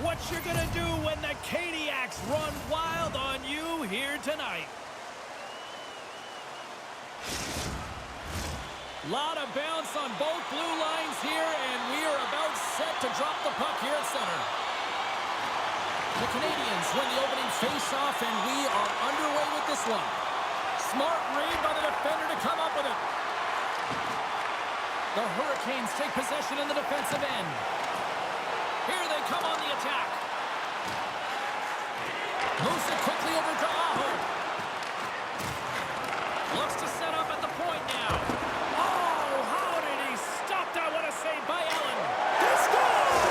what you're going to do when the Canadiens run wild on you here tonight. Lot of bounce on both blue lines here, and we are about set to drop the puck here at center. The Canadiens win the opening face-off, and we are underway with this one. Smart read by the defender to come up with it. The Hurricanes take possession in the defensive end. Here they come on the attack. Moves it quickly over to Aho. Looks to set up at the point now. Oh, how did he stop that? What a save by Allen. He scored!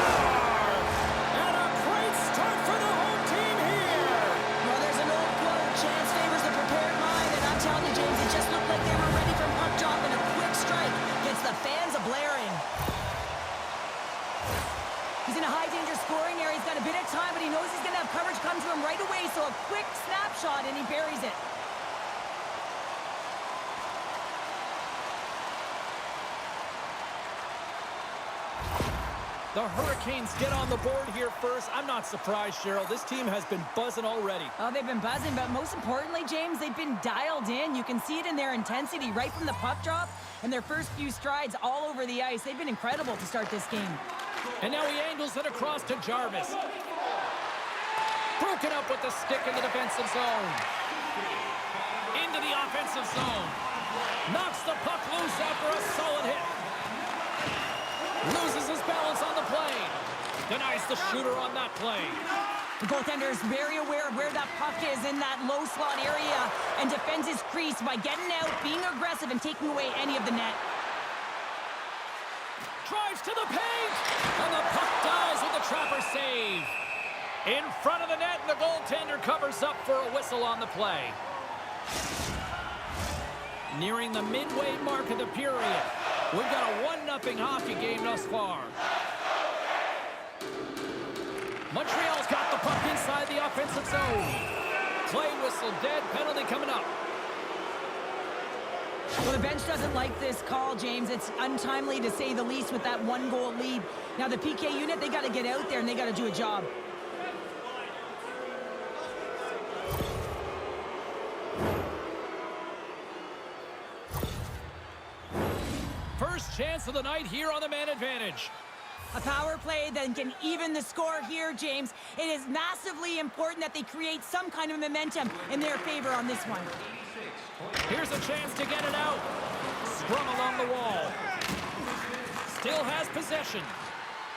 And a great start for the home team here. Well, there's an old quote, chance favors the prepared mind, and I'm telling you, James, it just looked like they were ready for puck drop, and a quick strike gets the fans a-blaring. He's in a high-danger scoring area. He's got a bit of time, but he knows he's going to have coverage come to him right away, so a quick snapshot, and he buries it. The Hurricanes get on the board here first. I'm not surprised, Cheryl. This team has been buzzing already. Oh, they've been buzzing, but most importantly, James, they've been dialed in. You can see it in their intensity right from the puck drop and their first few strides all over the ice. They've been incredible to start this game. And now he angles it across to Jarvis. Broken up with the stick in the defensive zone. Into the offensive zone. Knocks the puck loose after a solid hit. Loses his balance on the play. Denies the shooter on that play. The goaltender is very aware of where that puck is in that low slot area and defends his crease by getting out, being aggressive, and taking away any of the net. Drives to the paint, and the puck dies with the trapper save. In front of the net, and the goaltender covers up for a whistle on the play. Nearing the midway mark of the period. We've got a 1-0 hockey game thus far. Montreal's got the puck inside the offensive zone. Play whistle dead, penalty coming up. Well, the bench doesn't like this call, James. It's untimely to say the least with that 1-goal lead. Now the PK unit, they got to get out there and they got to do a job. First chance of the night here on the man advantage. A power play that can even the score here, James. It is massively important that they create some kind of momentum in their favor on this one. Here's a chance to get it out. Scrum along the wall. Still has possession.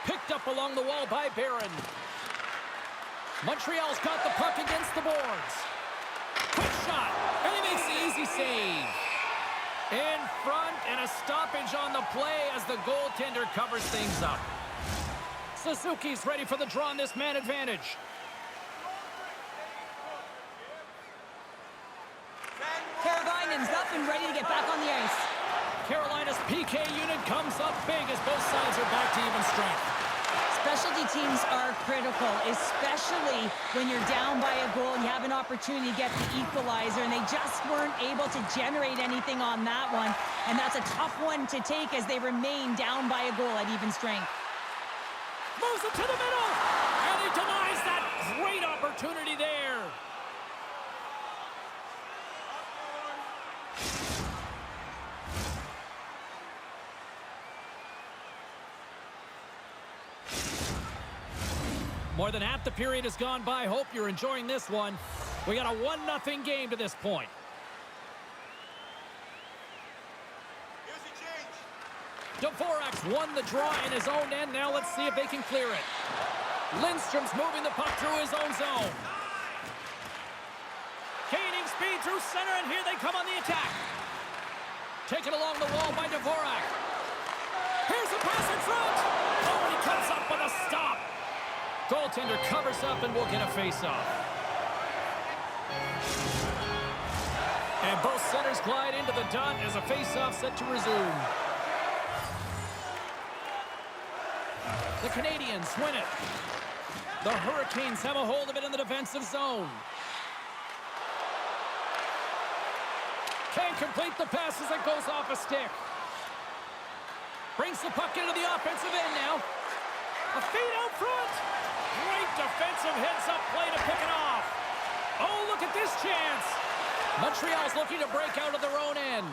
Picked up along the wall by Barron. Montreal's got the puck against the boards. Quick shot, and he makes the easy save. In front, and a stoppage on the play as the goaltender covers things up. Suzuki's ready for the draw on this man advantage. Carolina's up and ready to get back on the ice. Carolina's PK unit comes up big as both sides are back to even strength. Specialty teams are critical, especially when you're down by a goal and you have an opportunity to get the equalizer, and they just weren't able to generate anything on that one. And that's a tough one to take as they remain down by a goal at even strength. Moves it to the middle, and he denies that great opportunity there. More than half the period has gone by. Hope you're enjoying this one. We got a 1-0 game to this point. Dvorak's won the draw in his own end. Now let's see if they can clear it. Lindstrom's moving the puck through his own zone. Gaining speed through center, and here they come on the attack. Taken along the wall by Dvorak. Here's a pass in front. Oh, and he comes up with a stop. Goaltender covers up and will get a face-off. And both centers glide into the dot as a face-off set to resume. The Canadiens win it. The Hurricanes have a hold of it in the defensive zone. Can't complete the pass as it goes off a stick. Brings the puck into the offensive end now. A feed out front. Great defensive heads-up play to pick it off. Oh, look at this chance. Montreal's looking to break out of their own end.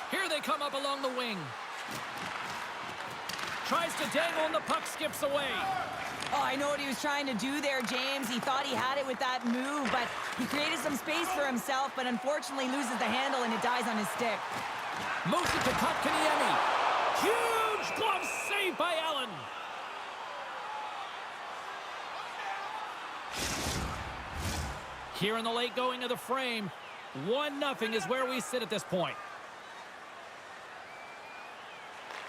Here they come up along the wing. Tries to dangle and the puck skips away. Oh, I know what he was trying to do there, James. He thought he had it with that move, but he created some space for himself, but unfortunately loses the handle and it dies on his stick. Moves it to Kotkaniemi. Huge glove save by Allen. Here in the late going of the frame, 1-0 is where we sit at this point.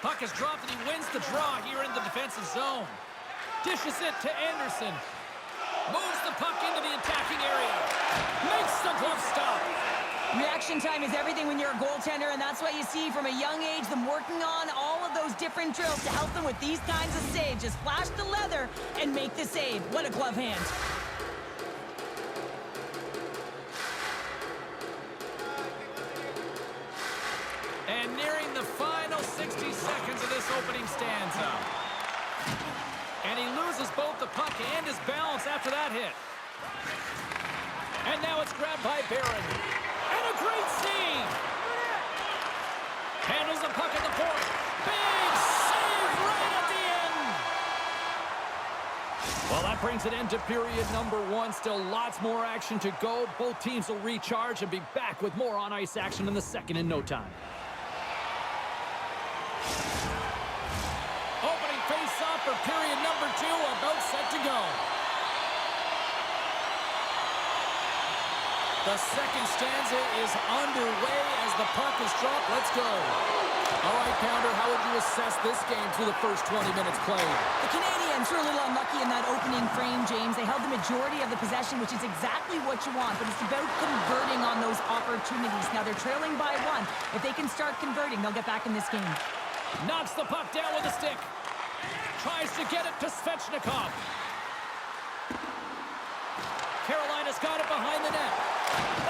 Puck is dropped and he wins the draw here in the defensive zone. Dishes it to Anderson. Moves the puck into the attacking area. Makes the glove stop. Reaction time is everything when you're a goaltender, and that's what you see from a young age, them working on all of those different drills to help them with these kinds of saves. Just flash the leather and make the save. What a glove hand. And nearing the final 60 seconds of this opening stanza. And he loses both the puck and his balance after that hit. And now it's grabbed by Barron. And a great save! Handles the puck at the point. Big save right at the end! Well, that brings an end to period number 1. Still lots more action to go. Both teams will recharge and be back with more on-ice action in the second in no time. Opening face-off for period number 2, about set to go. The second stanza is underway as the puck is dropped. Let's go. All right, Pounder, how would you assess this game through the first 20 minutes played? The Canadiens were a little unlucky in that opening frame, James. They held the majority of the possession, which is exactly what you want, but it's about converting on those opportunities. Now they're trailing by 1. If they can start converting, they'll get back in this game. Knocks the puck down with a stick. Tries to get it to Svechnikov. Carolina's got it behind the net.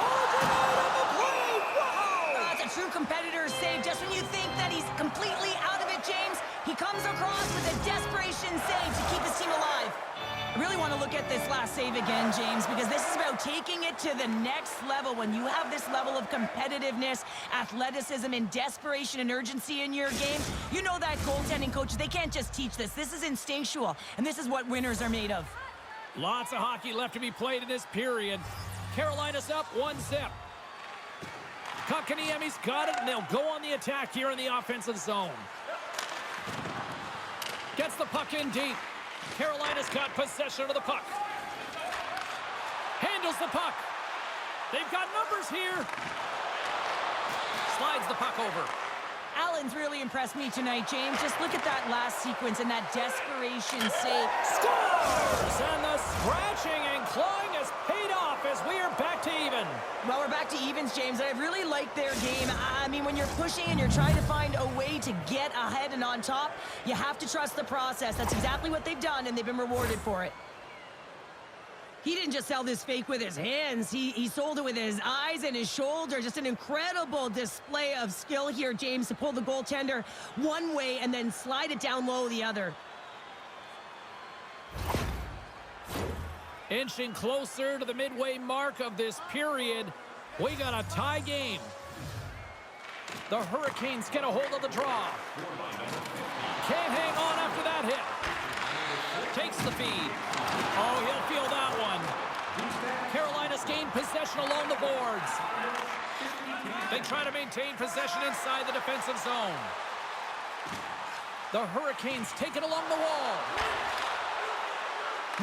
Overload on the play! Wow! That's a true competitor's save. Just when you think that he's completely out of it, James, he comes across with a desperation save to keep his team alive. I really want to look at this last save again, James, because this is about taking it to the next level. When you have this level of competitiveness, athleticism, and desperation and urgency in your game, you know that goaltending coaches, they can't just teach this. This is instinctual, and this is what winners are made of. Lots of hockey left to be played in this period. Carolina's up 1-0. Kotkaniemi's got it, and they'll go on the attack here in the offensive zone. Gets the puck in deep. Carolina's got possession of the puck. Handles the puck. They've got numbers here. Slides the puck over. Allen's really impressed me tonight, James. Just look at that last sequence and that desperation save. Scores! And the scratching and clawing has paid off as we are back to even. Well, we're back to evens, James. I really like their game. I mean, when you're pushing and you're trying to find a way to get ahead and on top, you have to trust the process. That's exactly what they've done, and they've been rewarded for it. He didn't just sell this fake with his hands. He sold it with his eyes and his shoulder. Just an incredible display of skill here, James, to pull the goaltender one way and then slide it down low the other. Inching closer to the midway mark of this period. We got a tie game. The Hurricanes get a hold of the draw. Can't hang on after that hit. Takes the feed. Oh, he'll feel that one. Carolina's gained possession along the boards. They try to maintain possession inside the defensive zone. The Hurricanes take it along the wall.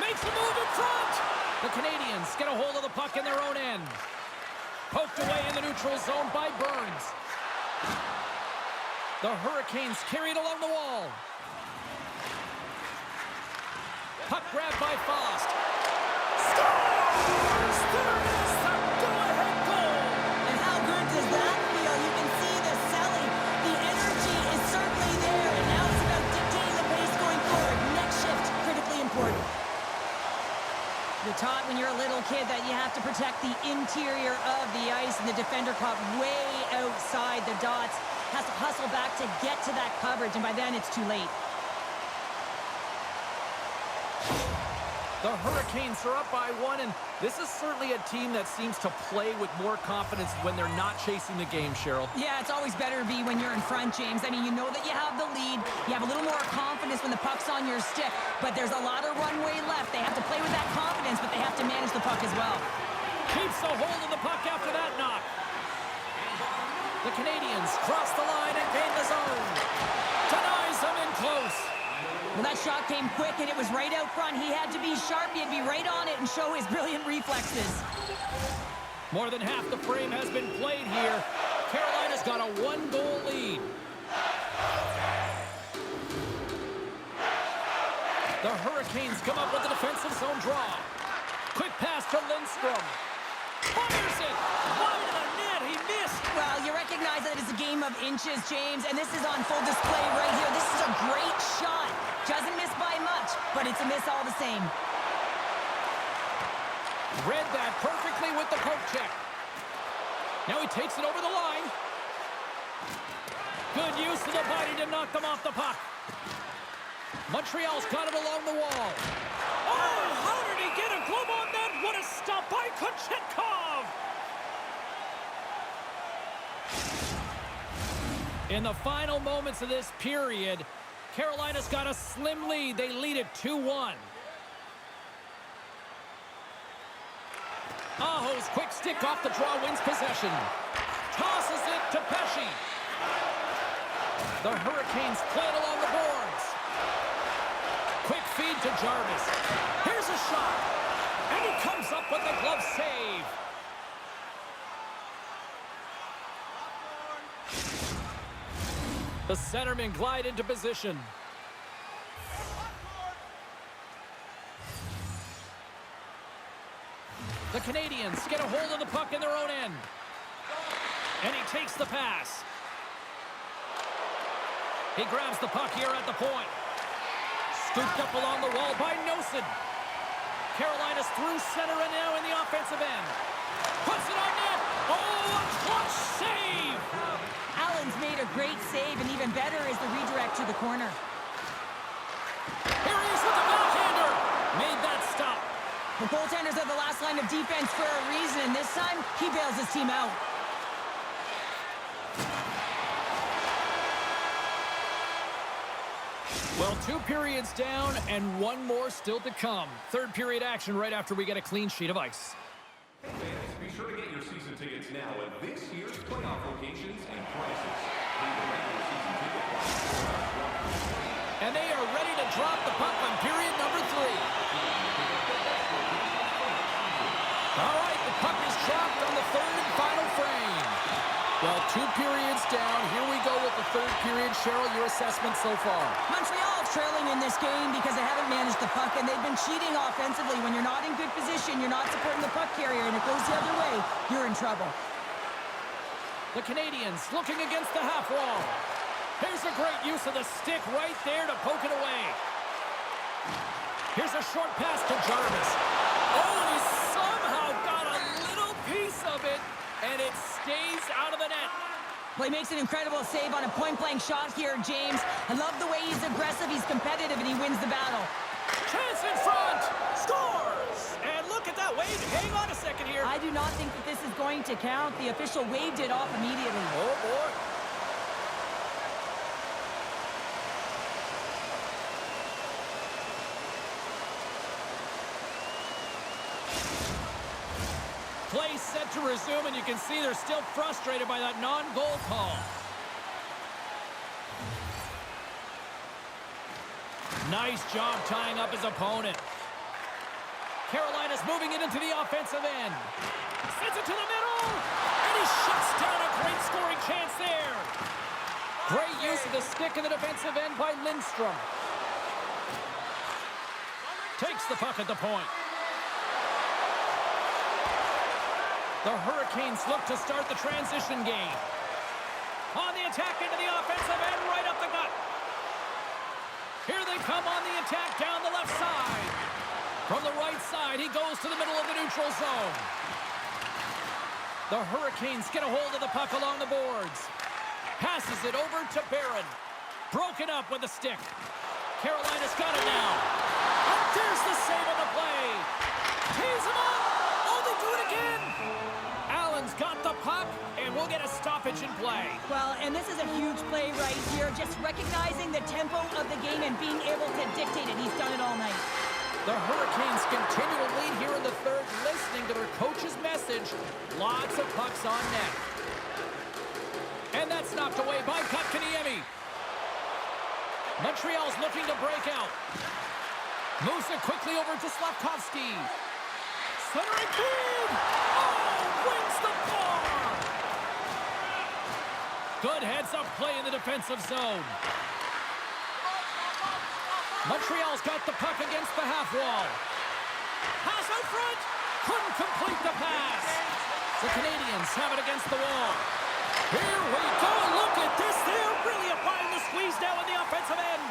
Makes the move in front. The Canadiens get a hold of the puck in their own end. Poked away in the neutral zone by Burns. The Hurricanes carried along the wall. Puck grabbed by Faust. Scores! There is the go-ahead goal! And how good does that feel? You can see the selling. The energy is certainly there, and now it's about dictating the pace going forward. Next shift, critically important. You're taught when you're a little kid that you have to protect the interior of the ice, and the defender caught way outside the dots. Has to hustle back to get to that coverage, and by then it's too late. The Hurricanes are up by 1, and this is certainly a team that seems to play with more confidence when they're not chasing the game, Cheryl. Yeah, it's always better to be when you're in front, James. I mean, you know that you have the lead. You have a little more confidence when the puck's on your stick, but there's a lot of runway left. They have to play with that confidence, but they have to manage the puck as well. Keeps a hold of the puck after that knock. The Canadiens cross the line and gain the zone. Denies them in close. Well, that shot came quick, and it was right out front. He had to be sharp. He had to be right on it and show his brilliant reflexes. More than half the frame has been played here. Carolina's got a 1-goal lead. The Hurricanes come up with a defensive zone draw. Quick pass to Lindstrom. Fires it! Wide of the net, he missed! Well, you recognize that it's a game of inches, James, and this is on full display right here. This is a great shot. Doesn't miss by much, but it's a miss all the same. Read that perfectly with the poke check. Now he takes it over the line. Good use of the body to knock them off the puck. Montreal's got it along the wall. Oh, how did he get a glove on that? What a stop by Kochetkov! In the final moments of this period, Carolina's got a slim lead. They lead it 2-1. Aho's quick stick off the draw wins possession. Tosses it to Pesci. The Hurricanes play it along the boards. Quick feed to Jarvis. Here's a shot. And he comes up with the glove save. The centermen glide into position. The Canadiens get a hold of the puck in their own end. And he takes the pass. He grabs the puck here at the point. Scooped up along the wall by Nosen. Carolina's through center and now in the offensive end. Puts it on net. Oh, a clutch save! Allen's made a great save, and even better is the redirect to the corner. Here he is with the backhander. Made that stop. The goaltenders are the last line of defense for a reason, and this time, he bails his team out. Well, 2 periods down and 1 more still to come. Third period action right after we get a clean sheet of ice. Hey fans, be sure to get your season tickets now at this year's playoff locations and prices. Pay the regular season ticket price. And they are ready to drop the puck on period number 3. All right, the puck is dropped on the third and final frame. Well, 2 periods down. Here we go with the third period. Cheryl, your assessment so far? Montreal is trailing in this game because they haven't managed the puck, and they've been cheating offensively. When you're not in good position, you're not supporting the puck carrier, and it goes the other way, you're in trouble. The Canadiens looking against the half wall. Here's a great use of the stick right there to poke it away. Here's a short pass to Jarvis. Oh, he somehow got a little piece of it, and it stays out of the net. Well, he makes an incredible save on a point-blank shot here, James. I love the way he's aggressive, he's competitive, and he wins the battle. Chance in front! Scores! And look at that wave. Hang on a second here. I do not think that this is going to count. The official waved it off immediately. Oh, boy. Play set to resume, and you can see they're still frustrated by that non-goal call. Nice job tying up his opponent. Carolina's moving it into the offensive end. Sends it to the middle, and he shuts down a great scoring chance there. Great use of the stick in the defensive end by Lindstrom. Takes the puck at the point. The Hurricanes look to start the transition game. On the attack into the offensive end, right up the gut. Here they come on the attack down the left side. From the right side, he goes to the middle of the neutral zone. The Hurricanes get a hold of the puck along the boards. Passes it over to Barron. Broken up with a stick. Carolina's got it now. And there's the save on the play. and we'll get a stoppage in play. Well, and this is a huge play right here. Just recognizing the tempo of the game and being able to dictate it. He's done it all night. The Hurricanes continue to lead here in the third, listening to their coach's message. Lots of pucks on net. And that's knocked away by Kotkaniemi. Montreal's looking to break out. Moves it quickly over to Slavkovsky. Centering feed! Oh, wins the bar! Good heads-up play in the defensive zone. Montreal's got the puck against the half wall. Pass out front! Couldn't complete the pass. The Canadiens have it against the wall. Here we go! Look at this! They're really applying the squeeze now in the offensive end.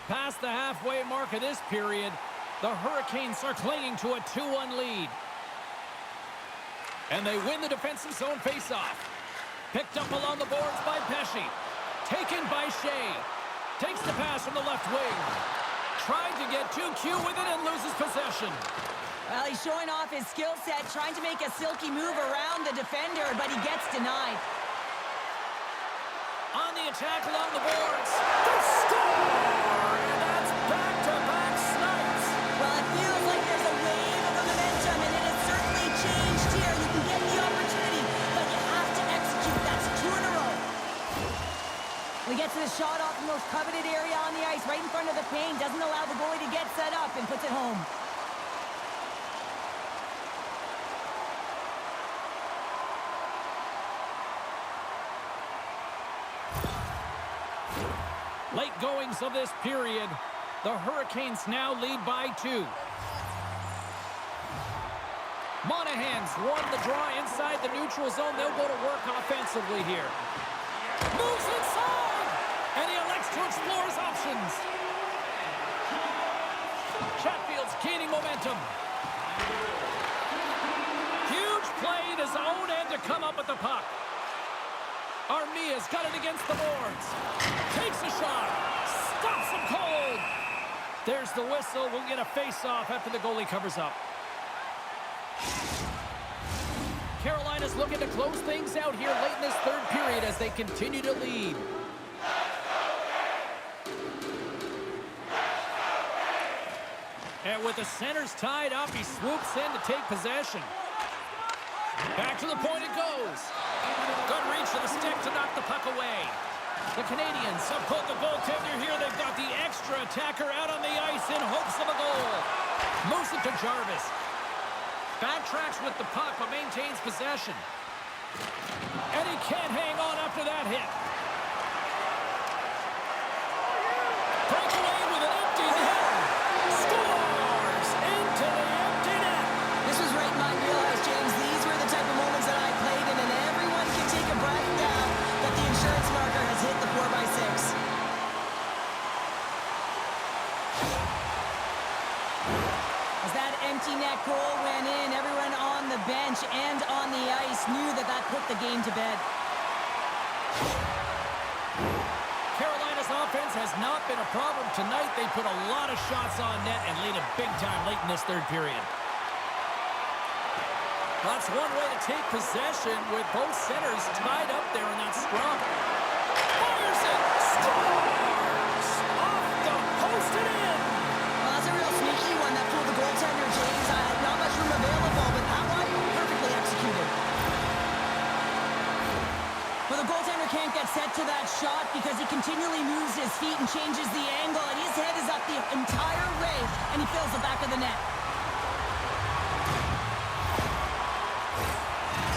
Past the halfway mark of this period, the Hurricanes are clinging to a 2-1 lead. And they win the defensive zone faceoff. Picked up along the boards by Pesce. Taken by Shea. Takes the pass from the left wing. Tried to get 2Q with it and loses possession. Well, he's showing off his skill set, trying to make a silky move around the defender, but he gets denied. On the attack along the boards. The score! And that's back-to-back snipes. Well, it feels like there's a wave of momentum, and it has certainly changed here. You can get the opportunity, but you have to execute. That's 2 in a row. We get to the shot off the most coveted area on the ice, right in front of the paint. Doesn't allow the goalie to get set up and puts it home. Late goings of this period, the Hurricanes now lead by 2. Monahan's won the draw inside the neutral zone. They'll go to work offensively here. Moves inside, and he elects to explore his options. Chatfield's gaining momentum. Huge play in his own end to come up with the puck. Armia's got it against the boards. Takes a shot. Stops him cold. There's the whistle. We'll get a face-off after the goalie covers up. Carolina's looking to close things out here late in this third period as they continue to lead. And with the centers tied up, he swoops in to take possession. Back to the point it goes. Good reach to the stick to knock the puck away. The Canadiens have put the goaltender here. They've got the extra attacker out on the ice in hopes of a goal. Moves it to Jarvis. Backtracks with the puck but maintains possession. And he can't hang on after that hit. Breakaway with an empty net. Scores into the empty net. This was right in my wheelhouse, James. These were the type of moments that I played in, and everyone can take a breath down that the insurance marker has hit the 4x6. As that empty net goal went in, everyone on the bench and on the ice knew that that put the game to bed. Carolina's offense has not been a problem tonight. They put a lot of shots on net and lead it big time late in this third period. That's one way to take possession with both centers tied up there in that scrum. Fires it! Scores! Off the post and in! Well, that's a real sneaky one that fooled the goaltender, James. Not much room available, but that one perfectly executed. Well, the goaltender can't get set to that shot because he continually moves his feet and changes the angle, and his head is up the entire way, and he fills the back of the net.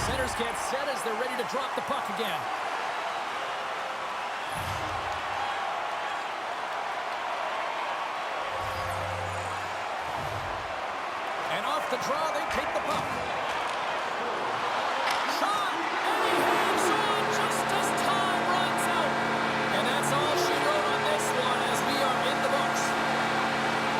Centers get set as they're ready to drop the puck again. And off the draw, they take the puck. Shot! And he hangs on just as time runs out. And that's all she wrote on this one as we are in the books.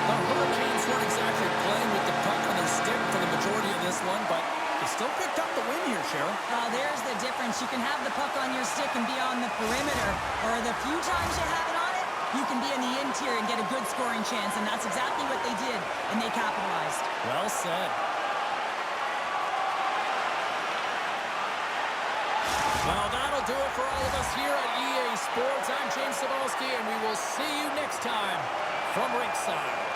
The Hurricanes weren't exactly playing with the puck on their stick for the majority of this one, but they still picked up the win here, Cheryl. There's the difference. You can have the puck on your stick and be on the perimeter, or the few times you have it on it, you can be in the interior and get a good scoring chance, and that's exactly what they did, and they capitalized. Well said. Well, that'll do it for all of us here at EA Sports. I'm James Cebulski, and we will see you next time from Rinkside.